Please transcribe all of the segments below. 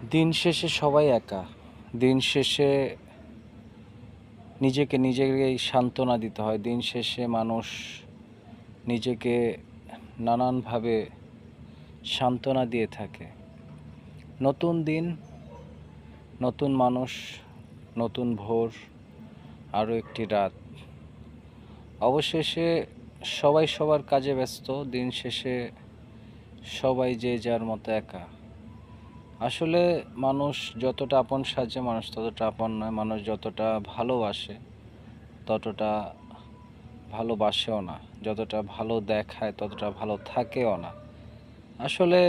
দিন শেষে সবাই একা। দিন শেষে নিজেকেই সান্ত্বনা দিতে হয়। দিন শেষে মানুষ নিজেকে নানানভাবে সান্ত্বনা দিয়ে থাকে। নতুন দিন, নতুন মানুষ, নতুন ভোর, আরও একটি রাত। অবশেষে সবাই সবার কাজে ব্যস্ত। দিন শেষে সবাই যে যার মতো একা। আসলে মানুষ যতটা আপন সাজে মানুষ ততটা আপন নয়। মানুষ যতটা ভালোবাসে ততটা ভালোবাসেও না। যতটা ভালো দেখায় ততটা ভালো থাকেও না। আসলে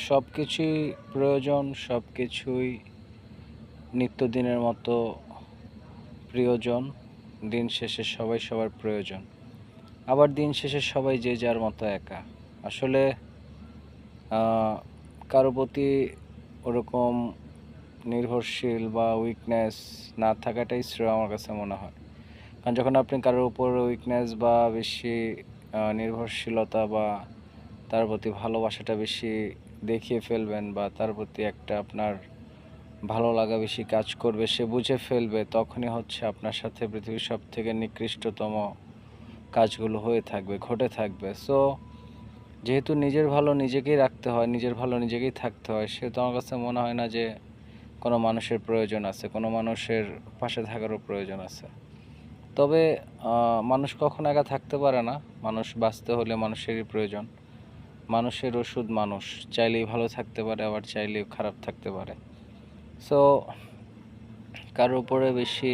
সব কিছুই প্রয়োজন, সব কিছুই নিত্যদিনের মতো প্রিয়জন। দিন শেষে সবাই সবার প্রয়োজন। আবার দিন শেষে সবাই যে যার মতো একা। আসলে কারো প্রতি ওরকম নির্ভরশীল বা উইকনেস না থাকাটাই শ্রেয় আমার কাছে মনে হয়। কারণ যখন আপনি কারোর উপর উইকনেস বা বেশি নির্ভরশীলতা বা তার প্রতি ভালোবাসাটা বেশি দেখিয়ে ফেলবেন বা তার প্রতি একটা আপনার ভালো লাগা বেশি কাজ করবে, সে বুঝে ফেলবে, তখনই হচ্ছে আপনার সাথে পৃথিবীর সবথেকে নিকৃষ্টতম কাজগুলো হয়ে থাকবে, ঘটে থাকবে। সো যেহেতু নিজের ভালো নিজেকেই রাখতে হয়, নিজের ভালো নিজেকেই থাকতে হয়, সেহেতু আমার কাছে মনে হয় না যে কোনো মানুষের প্রয়োজন আছে, কোনো মানুষের পাশে থাকারও প্রয়োজন আছে। তবে মানুষ কখনো একা থাকতে পারে না। মানুষ বাঁচতে হলে মানুষেরই প্রয়োজন। মানুষের ওষুধ মানুষ। চাইলেই ভালো থাকতে পারে, আবার চাইলেই খারাপ থাকতে পারে। সো কারোর উপরে বেশি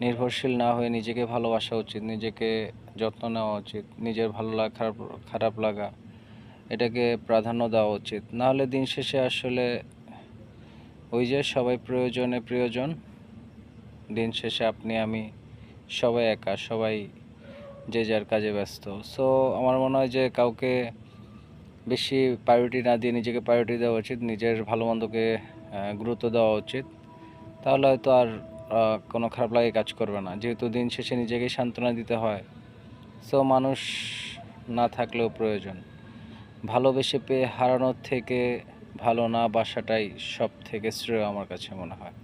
নির্ভরশীল না হয়ে নিজেকে ভালোবাসা উচিত, নিজেকে যত্ন নেওয়া উচিত, নিজের ভালো লাগা খারাপ খারাপ লাগা এটাকে প্রাধান্য দেওয়া উচিত। নাহলে দিন শেষে আসলে ওই যে সবাই প্রয়োজনে প্রিয়জন, দিন শেষে আপনি আমি সবাই একা, সবাই যে যার কাজে ব্যস্ত। সো আমার মনে হয় যে কাউকে বেশি প্রায়োরিটি না দিয়ে নিজেকে প্রায়োরিটি দেওয়া উচিত, নিজের ভালো মন্দকে গুরুত্ব দেওয়া উচিত। তাহলে হয়তো আর কোনো খারাপ লাগে কাজ করবে না, যেহেতু দিন শেষে নিজেকেই সান্ত্বনা দিতে হয়। সো মানুষ না থাকলেও প্রয়োজন। ভালোবেসে পেয়ে হারানোর থেকে ভালো না বাসাটাই সব থেকে শ্রেয় আমার কাছে মনে হয়।